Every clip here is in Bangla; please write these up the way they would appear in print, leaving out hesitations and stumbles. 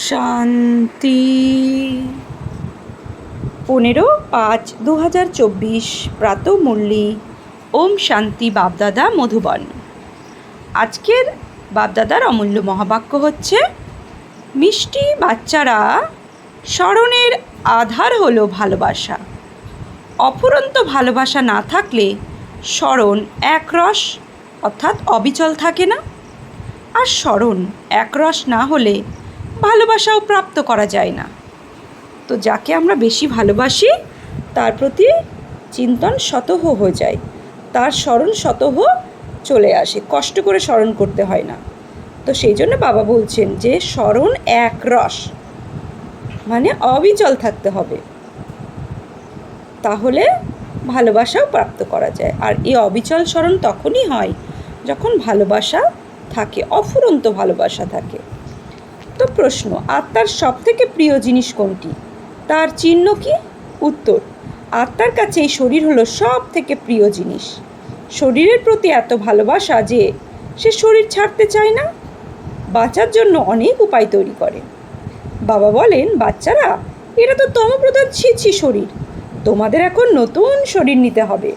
শান্তি। 15/5/2024 প্রাতঃমুরলি। ওম শান্তি। বাপদাদা মধুবন। আজকের বাপদাদার অমূল্য মহাবাক্য হচ্ছে, মিষ্টি বাচ্চারা, স্মরণের আধার হলো ভালোবাসা। অফুরন্ত ভালোবাসা না থাকলে স্মরণ একরস অর্থাৎ অবিচল থাকে না, আর স্মরণ একরস না হলে ভালোবাসাও প্রাপ্ত করা যায় না। তো যাকে আমরা বেশি ভালোবাসি তার প্রতি চিন্তন স্বতঃ হয়ে যায়, তার স্মরণ স্বতঃ চলে আসে, কষ্ট করে স্মরণ করতে হয় না। তো সেই জন্য বাবা বলছেন যে স্মরণ একরস, মানে অবিচল থাকতে হবে, তাহলে ভালোবাসাও প্রাপ্ত করা যায়। আর এই অবিচল স্মরণ তখনই হয় যখন ভালোবাসা থাকে, অফুরন্ত ভালোবাসা থাকে। তো প্রশ্ন, আত্মার সবথেকে প্রিয় জিনিস কোনটি? তার চিহ্ন কি? উত্তর, আত্মার কাছে এই শরীর হলো সব থেকে প্রিয় জিনিস। শরীরের প্রতি এত ভালোবাসা যে সে শরীর ছাড়তে চায় না, বাঁচার জন্য অনেক উপায় তৈরি করে। বাবা বলেন, বাচ্চারা, এটা তো তমপ্রধান ছি শরীর, তোমাদের এখন নতুন শরীর নিতে হবে।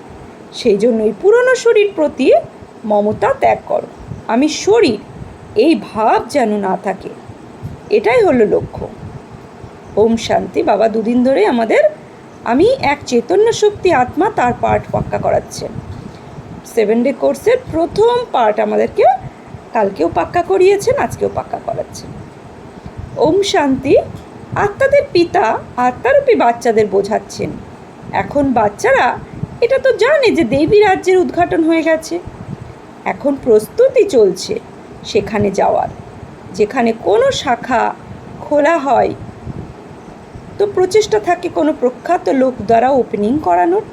সেই জন্যই পুরনো শরীর প্রতি মমতা ত্যাগ করো। আমি শরীর, এই ভাব যেন না থাকে, এটাই হলো লক্ষ্য। ওম শান্তি। বাবা দুদিন ধরে আমাদের আমি এক চৈতন্য শক্তি আত্মা, তার পার্ট পাক্কা করাচ্ছেন। 7 ডে কোর্সের প্রথম পার্ট আমাদেরকে কালকেও পাক্কা করিয়েছেন, আজকেও পাক্কা করাচ্ছেন। ওম শান্তি। আত্মাদের পিতা আত্মারূপী বাচ্চাদের বোঝাচ্ছেন, এখন বাচ্চারা এটা তো জানে যে দেবী রাজ্যের উদ্ঘাটন হয়ে গেছে, এখন প্রস্তুতি চলছে সেখানে যাওয়ার। যেখানে কোনো শাখা খোলা হয় তো প্রচেষ্টা থাকে কোনো প্রখ্যাত লোক দ্বারা ওপেনিং করানোর,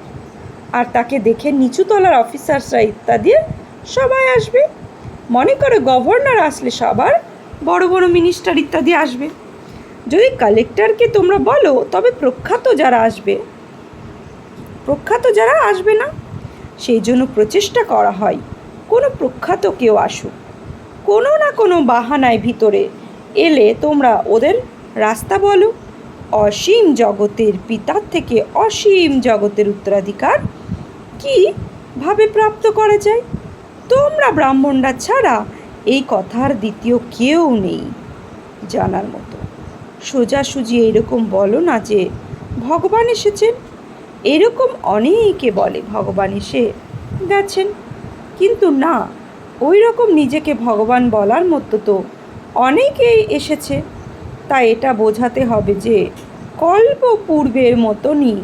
আর তাকে দেখে নিচুতলার অফিসার্সরা ইত্যাদি সবাই আসবে। মনে করো গভর্নর আসলে সবার বড় বড় মিনিস্টার ইত্যাদি আসবে। যদি কালেক্টরকে তোমরা বলো তবে প্রখ্যাত যারা আসবে না। সেই জন্য প্রচেষ্টা করা হয় কোনো প্রখ্যাত কেউ আসুক, কোনো না কোনো বাহানায় ভিতরে এলে তোমরা ওদের রাস্তা বলো। অসীম জগতের পিতার থেকে অসীম জগতের উত্তরাধিকার কীভাবে প্রাপ্ত করা যায়? তোমরা ব্রাহ্মণরা ছাড়া এই কথার দ্বিতীয় কেউ নেই জানার মতো। সোজাসুজি এরকম বলো না যে ভগবান এসেছেন। এরকম অনেকে বলে ভগবান এসে গেছেন, কিন্তু না, ওই রকম নিজেকে ভগবান বলার মতো তো অনেকেই এসেছে। তাই এটা বোঝাতে হবে যে কল্প পূর্বের মতনই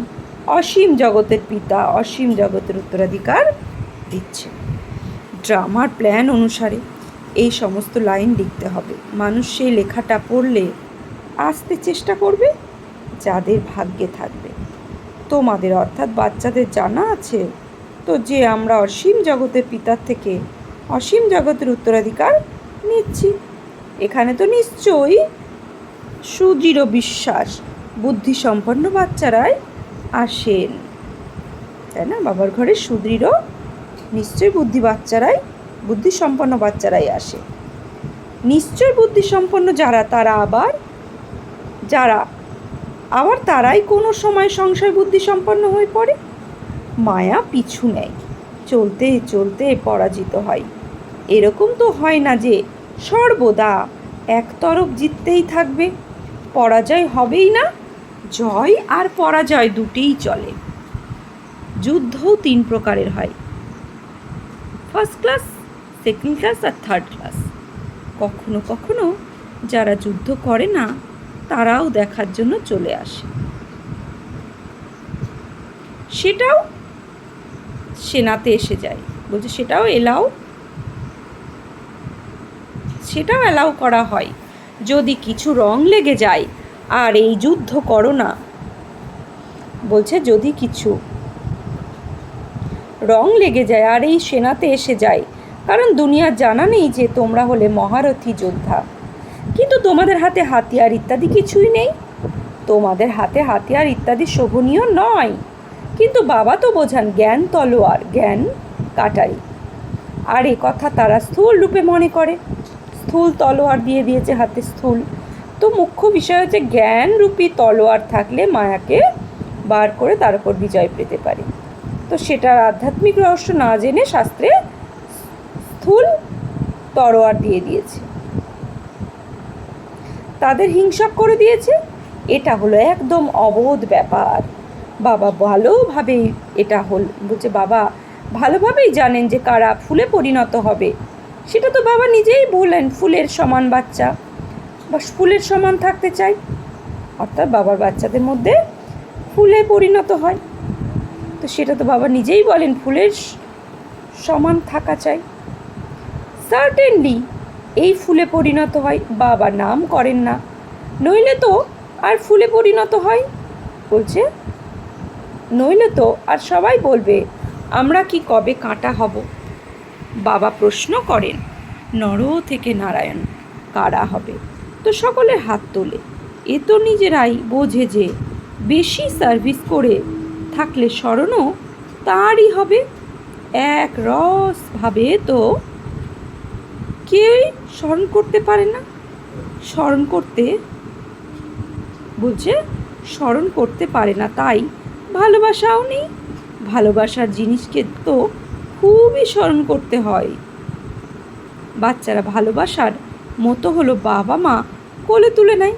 অসীম জগতের পিতা অসীম জগতের উত্তরাধিকার দিচ্ছে। ড্রামার প্ল্যান অনুসারে এই সমস্ত লাইন লিখতে হবে। মানুষ সেই লেখাটা পড়লে আসতে চেষ্টা করবে যাদের ভাগ্যে থাকবে। তোমাদের অর্থাৎ বাচ্চাদের জানা আছে তো যে আমরা অসীম জগতের পিতার থেকে অসীম জগতের উত্তরাধিকার নিচ্ছি। এখানে তো নিশ্চয়ই সুদৃঢ় বিশ্বাস বুদ্ধিসম্পন্ন বাচ্চারাই আসেন, তাই না? বাবার ঘরে সুদৃঢ় নিশ্চয় বুদ্ধিসম্পন্ন বাচ্চারাই আসে। নিশ্চয় বুদ্ধিসম্পন্ন যারা, আবার তারাই কোনো সময় সংশয় বুদ্ধিসম্পন্ন হয়ে পড়ে, মায়া পিছু নেয়, চলতে চলতে পরাজিত হয়। এরকম তো হয় না যে সর্বদা একতরফ জিততেই থাকবে, পরাজয় হবেই না। জয় আর পরাজয় দুটিই চলে। যুদ্ধও 3 প্রকারের হয়, ফার্স্ট ক্লাস, সেকেন্ড ক্লাস আর থার্ড ক্লাস। কখনো কখনো যারা যুদ্ধ করে না তারাও দেখার জন্য চলে আসে, সেটাও সেনাতে এসে যায়। বলছে সেটাও অ্যালাউ করা হয় যদি কিছু রং লেগে যায়। আর এই যুদ্ধ করো না, বলছে যদি কিছু রং লেগে যায় আর এই সেনাতে এসে যায়, কারণ দুনিয়ার জানা নেই যে তোমরা হলে মহারথী যোদ্ধা, কিন্তু তোমাদের হাতে হাতিয়ার ইত্যাদি কিছুই নেই। তোমাদের হাতে হাতিয়ার ইত্যাদি শোভনীয় নয়, কিন্তু বাবা তো বোঝান জ্ঞান তলোয়ার, জ্ঞান কাটারি। আর এ কথা তারা স্থূল রূপে মনে করে, স্থূল তলোয়ার দিয়ে দিয়েছে হাতে, স্থূল তো মুখ্য বিষয় হচ্ছে জ্ঞানরূপী তলোয়ার থাকলে মায়াকে বার করে তার উপর বিজয় পেতে পারে। তো সেটার আধ্যাত্মিক রহস্য না জেনে শাস্ত্রে স্থূল তলোয়ার দিয়ে দিয়েছে, তাদের হিংসক করে দিয়েছে। এটা হলো একদম অবোধ ব্যাপার। বাবা ভালোভাবেই এটা বলছে, বাবা ভালোভাবেই জানেন যে কারা ফুলে পরিণত হবে। সেটা তো বাবা নিজেই বললেন, ফুলের সমান বাচ্চা বা ফুলের সমান থাকতে চাই, অর্থাৎ বাবার বাচ্চাদের মধ্যে ফুলে পরিণত হয়। তো সেটা তো বাবা নিজেই বলেন, ফুলের সমান থাকা চাই। সার্টেনলি এই ফুলে পরিণত হয়, বাবা নাম করেন না, নইলে তো আর ফুলে পরিণত হয়। বলছে নইলে তো আর সবাই বলবে আমরা কি কবে কাঁটা হব। বাবা প্রশ্ন করেন, নর থেকে নারায়ণ কারা হবে? তো সকলের হাত তোলে। এ তো নিজেরাই বোঝে যে বেশি সার্ভিস করে থাকলে স্মরণও তারই হবে। এক রসভাবে তো কেউই স্মরণ করতে পারে না। স্মরণ করতে পারে না, তাই ভালোবাসাও নেই। ভালোবাসার জিনিসকে তো খুবই স্মরণ করতে হয়। বাচ্চারা ভালোবাসার মতো হলো বাবা মা কোলে তুলে নেয়।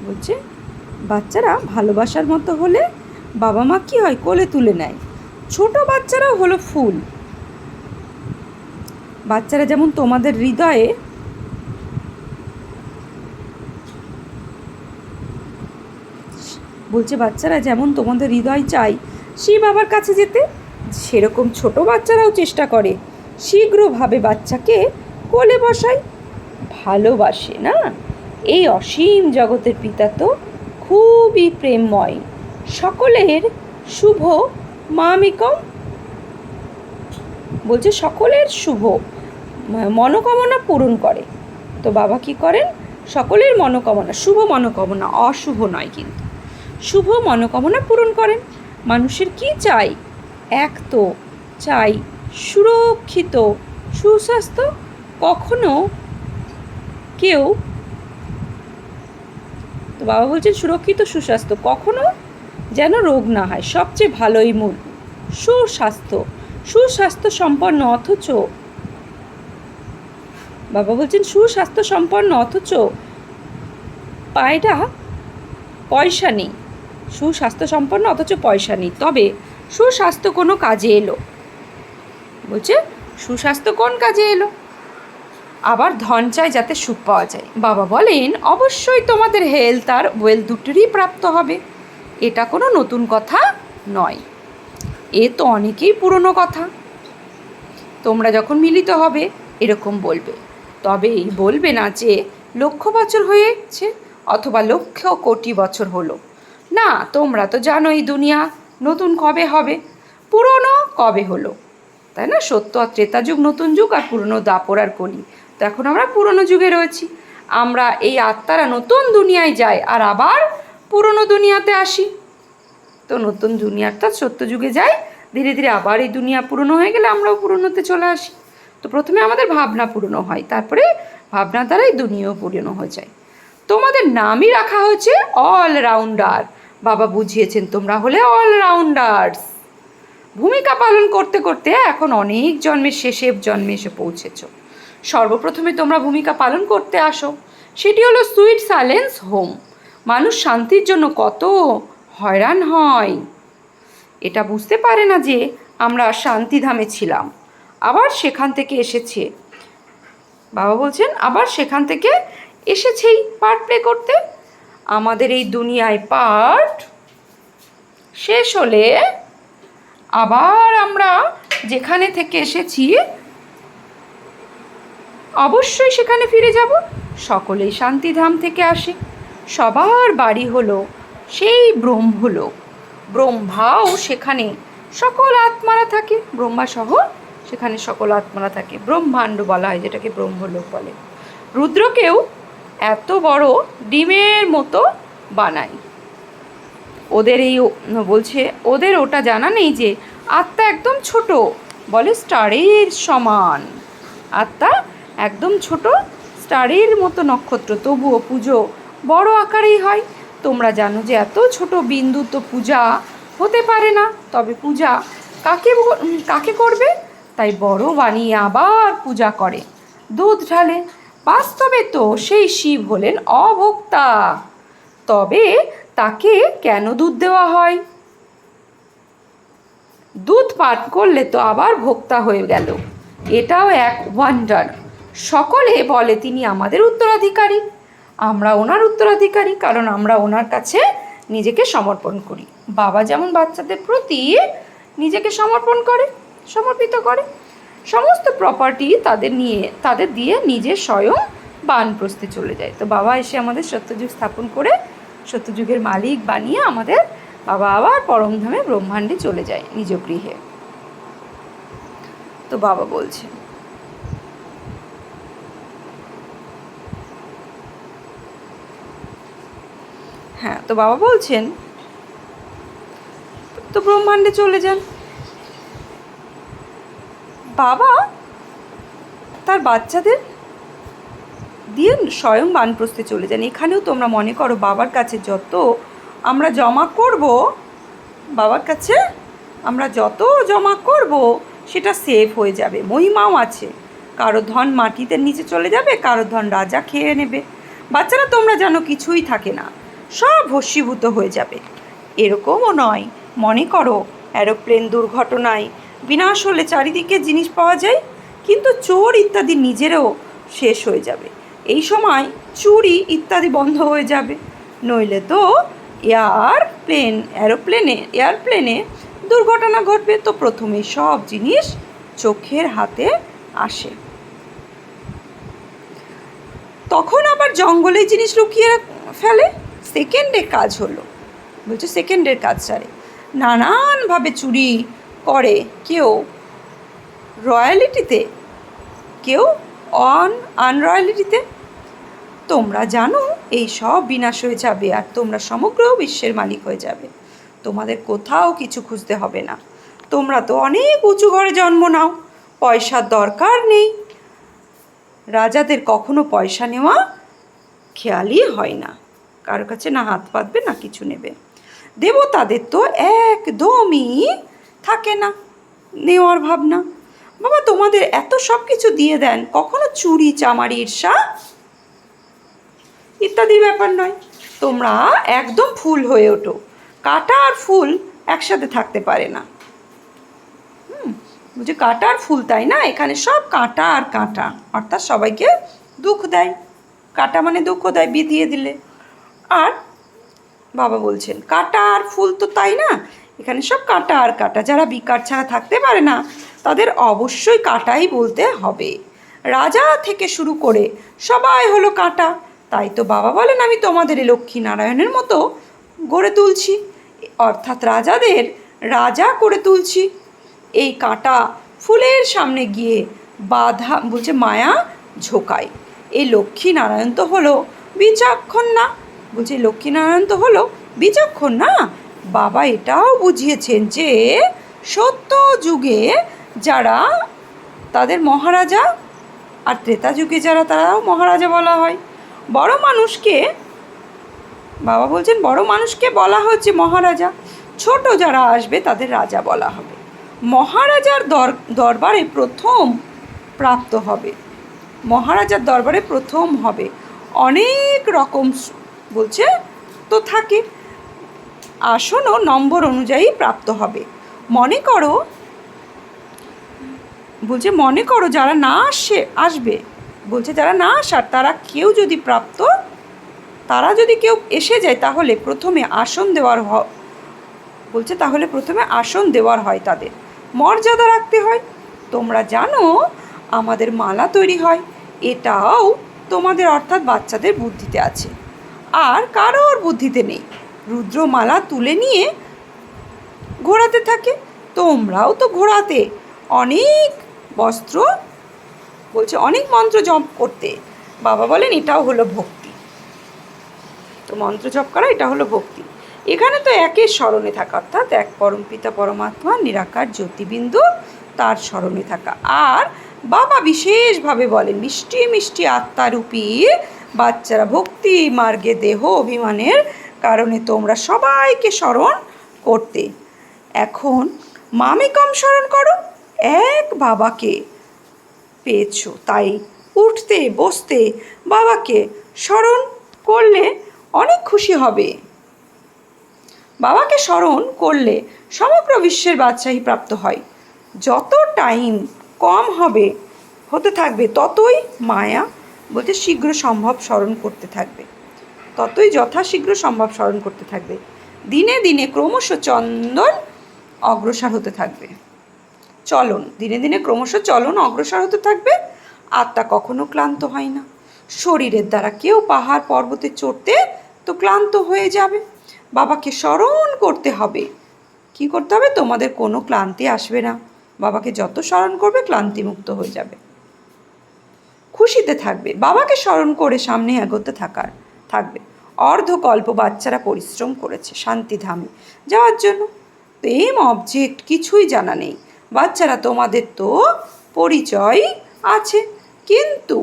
বলছে বাচ্চারা ভালোবাসার মতো হলে বাবা মা কি হয়, কোলে তুলে নেয়। ছোট বাচ্চারাও হলো ফুল। বাচ্চারা যেমন তোমাদের হৃদয়ে বাচ্চারা যেমন তোমাদের হৃদয় চাই সেই বাবার কাছে যেতে, সেরকম ছোট বাচ্চারাও চেষ্টা করে শীঘ্রভাবে বাচ্চাকে কোলে বসায়। ভালোবাসে না? এই অসীম জগতের পিতা তো খুবই প্রেমময়। সকলের শুভ মামিকম। বলছে সকলের শুভ মনোকামনা পূরণ করে। তো বাবা কি করেন? সকলের মনোকামনা, শুভ মনোকামনা, অশুভ নয় কিন্তু, শুভ মনোকামনা পূরণ করেন। মানুষের কি চাই? এক তো চাই সুরক্ষিত সুস্বাস্থ্য। কখনো কেউ, তো বাবা বলছেন সুরক্ষিত সুস্বাস্থ্য, কখনো যেন রোগ না হয়। সবচেয়ে ভালোই মূল সুস্বাস্থ্য সম্পন্ন, অথচ বাবা বলছেন সুস্বাস্থ্য সম্পন্ন অথচ পায়টা পয়সা নেই। সুস্বাস্থ্য সম্পন্ন অথচ পয়সা নেই, তবে সুস্বাস্থ্য কোনো কাজে এলো। বলছে সুস্বাস্থ্য কোন কাজে এলো? আবার ধন চাই যাতে সুখ পাওয়া যায়। বাবা বলেন অবশ্যই তোমাদের হেলথ আর ওয়েলথ দুটোরই প্রাপ্ত হবে। এটা কোনো নতুন কথা নয়, এ তো অনেকেই পুরনো কথা। তোমরা যখন মিলিত হবে এরকম বলবে, তবে এই বলবে না যে লক্ষ বছর হয়েছে অথবা লক্ষ কোটি বছর হলো। না, তোমরা তো জানো এই দুনিয়া নতুন কবে হবে, পুরনো কবে হলো, তাই না? সত্য আর ত্রেতা যুগ নতুন যুগ, আর পুরনো দাপর আর কলি। তো এখন আমরা পুরনো যুগে রয়েছি। আমরা এই আত্মারা নতুন দুনিয়ায় যাই আর আবার পুরনো দুনিয়াতে আসি। তো নতুন দুনিয়া অর্থাৎ সত্য যুগে যাই, ধীরে ধীরে আবার এই দুনিয়া পুরনো হয়ে গেলে আমরাও পুরনোতে চলে আসি। তো প্রথমে আমাদের ভাবনা পুরনো হয়, তারপরে ভাবনা দ্বারাই দুনিয়াও পুরনো হয়ে যায়। তোমাদের নামই রাখা হয়েছে অলরাউন্ডার। বাবা বুঝিয়েছেন তোমরা হলে অলরাউন্ডার্স। ভূমিকা পালন করতে করতে এখন অনেক জন্মের শেষে জন্মে এসে পৌঁছেছ। সর্বপ্রথমে তোমরা ভূমিকা পালন করতে আসো, সেটি হলো সুইট সাইলেন্স হোম। মানুষ শান্তির জন্য কত হয়রান হয়, এটা বুঝতে পারে না যে আমরা শান্তিধামে ছিলাম, আবার সেখান থেকে এসেছে। বাবা বলছেন আবার সেখান থেকে এসেছেই পার্ট প্লে করতে। আমাদের এই দুনিয়ায় পার্ট শেষ হলে আবার আমরা যেখানে থেকে এসেছি অবশ্যই সেখানে ফিরে যাব। সকলেই শান্তিধাম থেকে আসে। সবার বাড়ি হলো সেই ব্রহ্মলোক। ব্রহ্মাও সেখানে সকল আত্মারা থাকে, ব্রহ্মা সহ সেখানে সকল আত্মারা থাকে। ব্রহ্মাণ্ড বলা হয় যেটাকে, ব্রহ্মলোক বলে। রুদ্রকেও এত বড় ডিমের মতো বানায়। ওদের বলছে ওদের ওটা জানা নেই যে আত্মা একদম ছোট, বলে স্টারের সমান। আত্মা একদম ছোট, স্টারের মতো নক্ষত্র, তবুও পুজো বড় আকারেই হয়। তোমরা জানো যে এত ছোট বিন্দু তো পূজা হতে পারে না, তবে পূজা কাকে করবে? তাই বড় বানিয়ে আবার পূজা করে, দুধ ঢালে। বাস্তবে তো সেই শিব হলেন অভোক্তা। তবে তাকে কেন দুধ দেওয়া হয়? দুধ পান করলে তো আবার ভোক্তা হয়ে গেল। এটাও এক ওয়ান্ডার। সকলে বলে তিনি আমাদের উত্তরাধিকারী। আমরা ওনার উত্তরাধিকারী, কারণ আমরা ওনার কাছে নিজেকে সমর্পণ করি। বাবা যেমন বাচ্চাদের প্রতি নিজেকে সমর্পিত করে, সমস্ত প্রপার্টি তাদের দিয়ে নিজে স্বয়ং বানপ্রস্থে চলে যায়। তো বাবা এসে আমাদের সত্যযুগ স্থাপন করে সত্যযুগের মালিক বানিয়ে আমাদের বাবা আবার পরমধামে ব্রহ্মাণ্ডে চলে যায় নিজ গৃহে। তো বাবা বলছেন, হ্যাঁ, তো বাবা বলছেন তো ব্রহ্মাণ্ডে চলে যান। বাবা তার বাচ্চাদের দিয়ে স্বয়ং বানপ্রস্থে চলে যান। এখানেও তোমরা মনে করো বাবার কাছে যত আমরা জমা করব সেটা সেভ হয়ে যাবে, মহিমাও আছে। কারো ধন মাটিতে নিচে চলে যাবে, কারো ধন রাজা খেয়ে নেবে। বাচ্চারা তোমরা জানো কিছুই থাকে না, সব ভস্মীভূত হয়ে যাবে। এরকমও নয়, মনে করো অ্যারোপ্লেন দুর্ঘটনায় বিনাশ হলে চারিদিকে জিনিস পাওয়া যায়, কিন্তু চোর ইত্যাদি নিজেরও শেষ হয়ে যাবে। এই সময় চুরি ইত্যাদি বন্ধ হয়ে যাবে। নইলে তো এয়ারপ্লেনে দুর্ঘটনা ঘটবে, তো প্রথমে সব জিনিস চোখের হাতে আসে। তখন আবার জঙ্গলে জিনিস লুকিয়ে ফেলে। সেকেন্ডের কাজ সারে। নানানভাবে চুরি করে, কেউ রয়্যালিটিতে, কেউ আনরয়্যালিটিতে। তোমরা জানো এই সব বিনাশ হয়ে যাবে, আর তোমরা সমগ্র বিশ্বের মালিক হয়ে যাবে। তোমাদের কোথাও কিছু খুঁজতে হবে না। তোমরা তো অনেক উঁচু ঘরে জন্ম নাও, পয়সার দরকার নেই। রাজাদের কখনো পয়সা নেওয়া খেয়ালই হয় না, কারো কাছে না হাত পাতবে না কিছু নেবে। দেবতাদের তো একদমই থাকে না নেওয়ার ভাবনা। বাবা তোমাদের এত সব কিছু দিয়ে দেন, কখনো চুরি চামারি ঈর্ষা ইত্যাদির ব্যাপার নয়। তোমরা একদম ফুল হয়ে ওঠো। কাঁটা আর ফুল একসাথে থাকতে পারে না। বুঝি কাঁটা আর ফুল, তাই না? এখানে সব কাঁটা আর কাঁটা, অর্থাৎ সবাইকে দুঃখ দেয়। কাঁটা মানে দুঃখ দেয় বিধিয়ে দিলে। আর বাবা বলছেন কাঁটা আর ফুল তো তাই না, এখানে সব কাঁটা আর কাঁটা। যারা বিকার ছাড়া থাকতে পারে না তাদের অবশ্যই কাঁটাই বলতে হবে। রাজা থেকে শুরু করে সবাই হলো কাঁটা। তাই তো বাবা বলেন আমি তোমাদের লক্ষ্মী নারায়ণের মতো গড়ে তুলছি, অর্থাৎ রাজাদের রাজা করে তুলছি। এই কাঁটা ফুলের সামনে গিয়ে বাধা বলছে মায়া ঝোকায়। এই লক্ষ্মী নারায়ণ তো হলো বিচক্ষণ না, বলছে লক্ষ্মীনারায়ণ তো হলো বিচক্ষণ না। বাবা এটাও বুঝিয়েছেন যে সত্য যুগে যারা তাদের মহারাজা, আর ত্রেতা যুগে যারা তারাও মহারাজা বলা হয়। বাবা বলছেন বড় মানুষকে বলা হচ্ছে মহারাজা, ছোট যারা আসবে তাদের রাজা বলা হবে। মহারাজার দরবারে প্রথম প্রাপ্ত হবে, মহারাজার দরবারে প্রথম হবে। অনেক রকম বলছে তো থাকে, আসনও নম্বর অনুযায়ী প্রাপ্ত হবে। মনে করো যারা না আসবে, বলছে যারা না আসার তারা কেউ যদি কেউ এসে যায় তাহলে প্রথমে আসন দেওয়ার হয়, তাদের মর্যাদা রাখতে হয়। তোমরা জানো আমাদের মালা তৈরি হয়, এটাও তোমাদের অর্থাৎ বাচ্চাদের বুদ্ধিতে আছে, আর কারোর বুদ্ধিতে নেই। রুদ্রমালা তুলে নিয়ে ঘোরাতে থাকে, তোমরাও তো ঘোরাতে অনেক বস্ত্র বলছে অনেক মন্ত্র জপ করতে। বাবা বলেন এটাও হলো ভক্তি। তো মন্ত্র জপ করা এটা হলো ভক্তি। এখানে তো একের স্মরণে থাকা, অর্থাৎ এক পরমপিতা পরমাত্মা নিরাকার জ্যোতিবিন্দু, তার স্মরণে থাকা। আর বাবা বিশেষভাবে বলেন মিষ্টি মিষ্টি আত্মারূপী বাচ্চারা, ভক্তি মার্গে দেহ অভিমানের কারণে তোমরা সবাইকে স্মরণ করতে, এখন মামেকম স্মরণ করো। এক বাবাকে পেয়েছো, তাই উঠতে বসতে বাবাকে স্মরণ করলে অনেক খুশি হবে। বাবাকে স্মরণ করলে সমগ্র বিশ্বের বাদশাহী প্রাপ্ত হয়। যত টাইম কম হতে থাকবে ততই মায়া বলতে শীঘ্র সম্ভব স্মরণ করতে থাকবে, ততই যথাশীঘ্র সম্ভব স্মরণ করতে থাকবে। দিনে দিনে ক্রমশ চন্দন অগ্রসর হতে থাকবে, চলন দিনে দিনে ক্রমশ চলন অগ্রসর হতে থাকবে। আত্মা কখনো ক্লান্ত হয় না। শরীরের দ্বারা কেউ পাহাড় পর্বতে চড়তে তো ক্লান্ত হয়ে যাবে। বাবাকে স্মরণ করতে হবে। কি করতে হবে? তোমাদের কোনো ক্লান্তি আসবে না। বাবাকে যত স্মরণ করবে ক্লান্তিমুক্ত হয়ে যাবে, খুশিতে থাকবে। বাবাকে স্মরণ করে সামনে এগোতে থাকবে। অর্ধকল্প বাচ্চারা পরিশ্রম করেছে শান্তিধামে যাওয়ার জন্য। তো এম অবজেক্ট কিছুই জানা নেই। বাচ্চারা, তোমাদের তো পরিচয় আছে, কিন্তু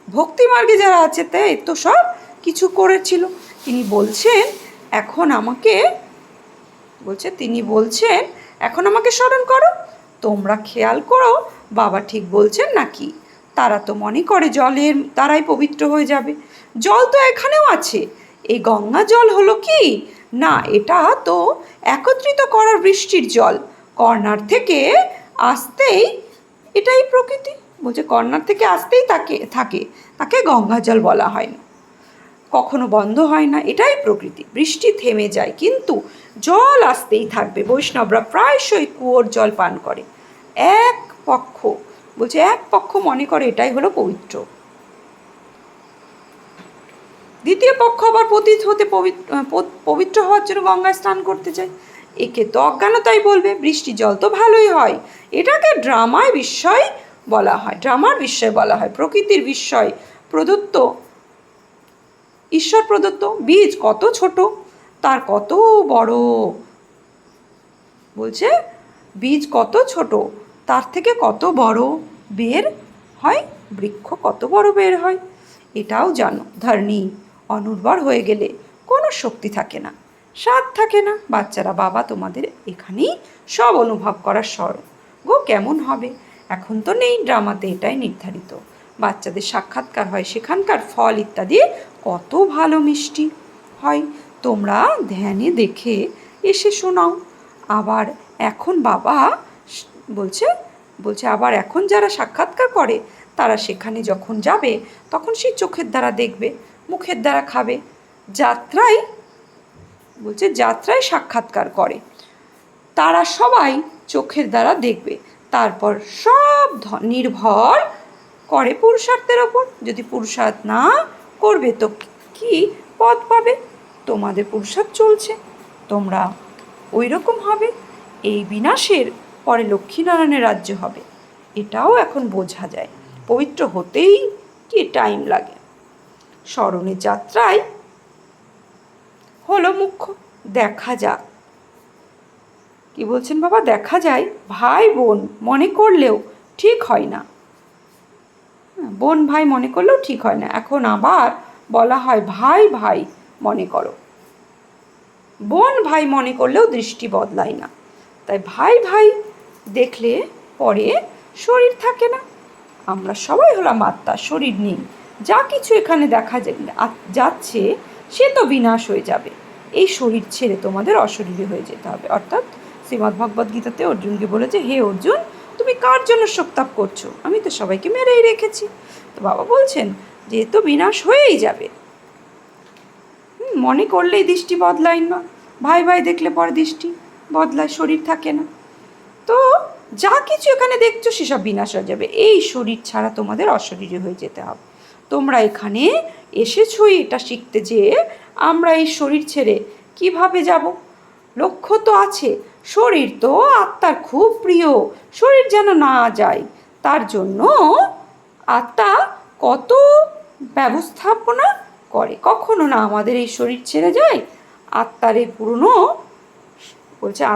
ভক্তিমার্গে যারা আছে তাই তো সব কিছু করেছিল। তিনি বলছেন এখন আমাকে স্মরণ করো। তোমরা খেয়াল করো বাবা ঠিক বলছেন নাকি। তারা তো মনে করে জলের দ্বারাই পবিত্র হয়ে যাবে। জল তো এখানেও আছে। এই গঙ্গা জল হলো কি না, এটা তো একত্রিত করার বৃষ্টির জল। কর্নার থেকে আসতেই, এটাই প্রকৃতি। বলছে কর্নার থেকে আসতেই তাকে গঙ্গা জল বলা হয় না, কখনো বন্ধ হয় না। এটাই প্রকৃতি। বৃষ্টি থেমে যায় কিন্তু জল আসতেই থাকবে। বৈষ্ণবরা প্রায়শই কুয়োর জল পান করে। এক পক্ষ মনে করে এটাই হলো পবিত্র, দ্বিতীয় পক্ষ আবার পতিত হতে পবিত্র হওয়ার জন্য গঙ্গায় স্নান করতে যায়। একে তো অজ্ঞানতাই বলবে। বৃষ্টি জল তো ভালোই হয়। এটাকে ড্রামার বিস্ময় বলা হয়। প্রকৃতির বিস্ময় প্রদত্ত, ঈশ্বর প্রদত্ত। বীজ কত ছোট, তার কত বড়, বলছে বীজ কত ছোট, তার থেকে কত বড় বের হয়, বৃক্ষ কত বড় বের হয়। এটাও জানো, ধরণী অনুর্বর হয়ে গেলে কোনো শক্তি থাকে না, স্বাদ থাকে না। বাচ্চারা, বাবা তোমাদের এখানেই সব অনুভব করার স্বর্গ কেমন হবে এখন তো নেই, ড্রামাতে এটাই নির্ধারিত। বাচ্চাদের সাক্ষাৎকার হয়, সেখানকার ফল ইত্যাদি কত ভালো মিষ্টি হয়। তোমরা ধ্যানে দেখে এসে শোনাও। আবার এখন বাবা বলছে আবার এখন যারা সাক্ষাৎকার করে তারা সেখানে যখন যাবে তখন সেই চোখের দ্বারা দেখবে, মুখের দ্বারা খাবে। যাত্রায় সাক্ষাৎকার করে তারা সবাই চোখের দ্বারা দেখবে। তারপর সব নির্ভর করে পুরুষার্থের ওপর। যদি পুরুষার্থ না করবে তো কি পথ পাবে? তোমাদের পুরুষার্থ চলছে, তোমরা ওই রকম হবে। এই বিনাশের পরে লক্ষ্মীনারায়ণের রাজ্য হবে, এটাও এখন বোঝা যায়। পবিত্র হতেই কি টাইম লাগে। স্মরণের যাত্রায় হলো মুখ্য। দেখা যাক, কি বলছেন বাবা? দেখা যায় ভাই বোন মনে করলেও ঠিক হয় না। বোন ভাই মনে করলেও ঠিক হয় না। এখন আবার বলা হয় ভাই ভাই মনে করো। বোন ভাই মনে করলেও দৃষ্টি বদলায় না। তাই ভাই ভাই দেখলে পরে শরীর থাকে না। আমরা সবাই হলাম আত্মা, শরীর নেই। যা কিছু এখানে দেখা যাচ্ছে সে তো বিনাশ হয়ে যাবে। এই শরীর ছেড়ে তোমাদের অশরীরী হয়ে যেতে হবে। অর্থাৎ শ্রীমদ্ভগবদ্গীতাতে অর্জুনকে বলেছে, হে অর্জুন, তুমি কার জন্য শোকতাপ করছো? আমি তো সবাইকে মেরেই রেখেছি। তো বাবা বলছেন যে তো বিনাশ হয়েই যাবে। মনে করলেই দৃষ্টি বদলায় না। ভাই ভাই দেখলে পরে দৃষ্টি বদলায়, শরীর থাকে না। তো যা কিছু এখানে দেখছো সেসব বিনাশ হয়ে যাবে। এই শরীর ছাড়া তোমাদের অশরীরী হয়ে যেতে হবে। তোমরা এখানে এসেছোই এটা শিখতে যে আমরা এই শরীর ছেড়ে কিভাবে যাব। লক্ষ্য তো আছে। শরীর তো আত্মার খুব প্রিয়, শরীর যেন না যায় তার জন্য আত্মা কত ব্যবস্থাপনা করে। কখনো না আমাদের এই শরীর ছেড়ে যায়। আত্মার এই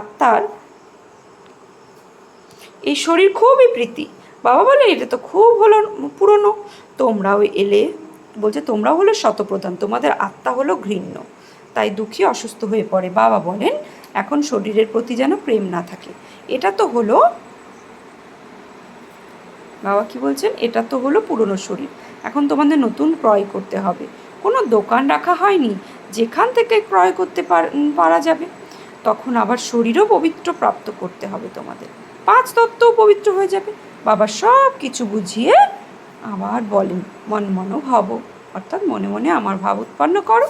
আত্মার এই শরীর খুবই প্রীতি। বাবা বলে এটা তো খুব হলো পুরনো, তোমরাও এলে বলছে তোমরা হলো শতপ্রধান, তোমাদের আত্মা হলো ঘৃণ্য, তাই দুঃখী অসুস্থ হয়ে পড়ে। বাবা বলেন এখন শরীরের প্রতি যেন প্রেম না থাকে। এটা তো হলো, বাবা কি বলছেন, এটা তো হলো পুরনো শরীর, এখন তোমাদের নতুন ক্রয় করতে হবে। কোনো দোকান রাখা হয়নি যেখান থেকে ক্রয় করতে পারা যাবে। তখন আবার শরীরও পবিত্র প্রাপ্ত করতে হবে তোমাদের, 5 তত্ত্বও পবিত্র হয়ে যাবে। বাবা সব কিছু বুঝিয়ে আবার বলেন মন মনো ভাব, অর্থাৎ মনে মনে আমার ভাব উৎপন্ন করো।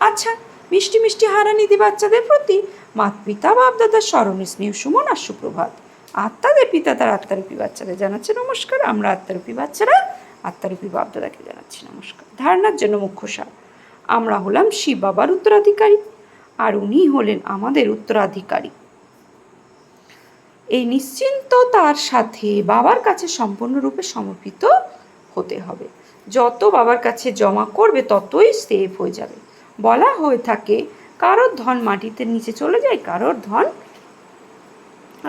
আচ্ছা, মিষ্টি মিষ্টি হারানি দি বাচ্চাদের প্রতি মাত পিতা বাপ দাদার স্মরণে স্নেহ সুমন আর সুপ্রভাত। আত্মাদের পিতা তার আত্মারূপী বাচ্চাদের জানাচ্ছে নমস্কার, আমরা আত্মারূপী বাচ্চারা আত্মারূপী বাপ দাদাকে জানাচ্ছি নমস্কার। ধারণার জন্য মুখ্য সার, আমরা হলাম শিব বাবার উত্তরাধিকারী আর উনি হলেন আমাদের উত্তরাধিকারী। এই নিশ্চিন্ততার সাথে বাবার কাছে সম্পূর্ণরূপে সমর্পিত হতে হবে। যত বাবার কাছে জমা করবে ততই সেফ হয়ে যাবে। বলা হয়ে থাকে কারোর ধন মাটিতে নিচে চলে যায়, কারোর ধন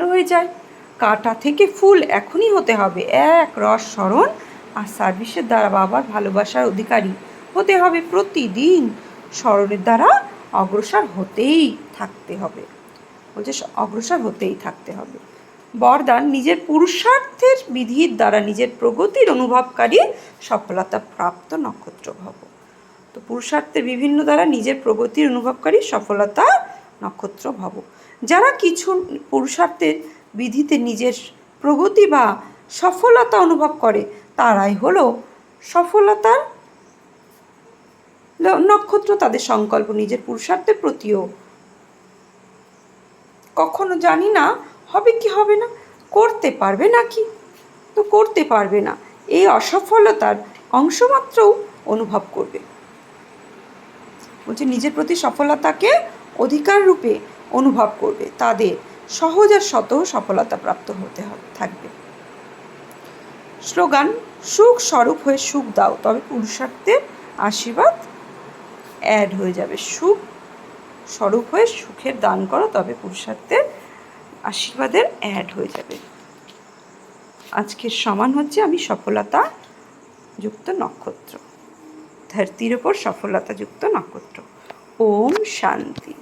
রয়ে যায়। কাঁটা থেকে ফুল এখনই হতে হবে, এক রস স্মরণ আর সার্ভিসের দ্বারা বাবার ভালোবাসার অধিকারী হতে হবে। প্রতিদিন স্মরণের দ্বারা অগ্রসর হতেই থাকতে হবে, বলছে অগ্রসর হতেই থাকতে হবে। বরদান, নিজের পুরুষার্থের বিধির দ্বারা নিজের প্রগতির অনুভবকারী সফলতা প্রাপ্ত নক্ষত্র ভব। তো পুরুষার্থের বিভিন্ন দ্বারা নিজের প্রগতির অনুভবকারী সফলতা নক্ষত্র ভব। যারা কিছু পুরুষার্থের বিধিতে নিজের প্রগতি বা সফলতা অনুভব করে তারাই হলো সফলতার নক্ষত্র। তাদের সংকল্প নিজের পুরুষার্থের প্রতিও কখনো জানি না হবে কি হবে না, করতে পারবে নাকি, তো করতে পারবে না, এই অসফলতার অংশমাত্রও অনুভব করবে। বলছে নিজের প্রতি সফলতাকে অধিকার রূপে অনুভব করবে, তাদের সহজ আর স্বতঃ সফলতা প্রাপ্ত হতে থাকবে। স্লোগান, সুখ স্বরূপ হয়ে সুখ দাও, তবে পুরুষার্থের আশীর্বাদ অ্যাড হয়ে যাবে। সুখ স্বরূপ হয়ে সুখের দান করো, তবে পুরুষার্থের আশীর্বাদের অ্যাড হয়ে যাবে। আজকের সমান হচ্ছে আমি সফলতা যুক্ত নক্ষত্র, ধরতির ওপর সফলতা যুক্ত নক্ষত্র। ওম শান্তি।